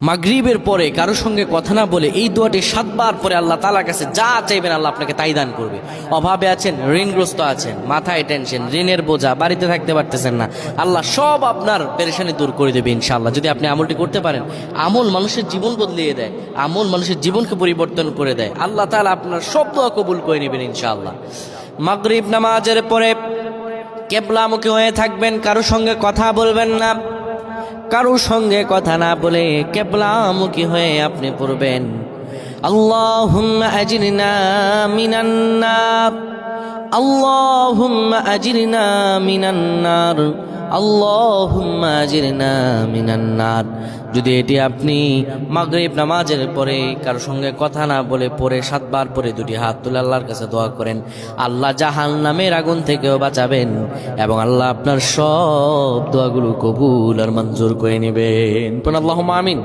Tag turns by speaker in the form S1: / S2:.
S1: মাগরিবের পরে কারোর সঙ্গে কথা না বলে এই দোয়াটি 7 বার পরে আল্লাহ তাআলার কাছে যা চাইবেন আল্লাহ আপনাকে তাই দান করবে। অভাবে আছেন, ঋণগ্রস্ত আছেন, মাথায় টেনশন, ঋণের বোঝা, বাড়িতে থাকতে পারতেছেন না, আল্লাহ সব আপনার পেরেশানি দূর করে দেবে ইনশাআল্লাহ, যদি আপনি আমলটি করতে পারেন। আমল মানুষের জীবন বদলিয়ে দেয়, আমল মানুষের জীবনকে পরিবর্তন করে দেয়। আল্লাহ তাআলা আপনার সব দোয়া কবুল করে নেবেন ইনশাআল্লাহ। মাগরিব নামাজের পরে কিবলামুখী হয়ে থাকবেন, কারোর সঙ্গে কথা বলবেন না, কারোর সঙ্গে কথা না বলে কিবলামুখী হয়ে আপনি পড়বেন আল্লাহুম্মা আজিরনা মিনান নার, আল্লাহুম্মা আজিরনা মিনান নার, আল্লাহুম্মা আজিরনা মিনান নার। যদি এটি আপনি মাগরিব নামাজের পরে কারোর সঙ্গে কথা না বলে পড়ে 7 বার পরে দুটি হাত তুলে আল্লাহর কাছে দোয়া করেন, আল্লাহ জাহান্নামের আগুন থেকেও বাঁচাবেন এবং আল্লাহ আপনার সব দোয়াগুলো কবুল আর মঞ্জুর করে নেবেন। আল্লাহুম্মা আমিন।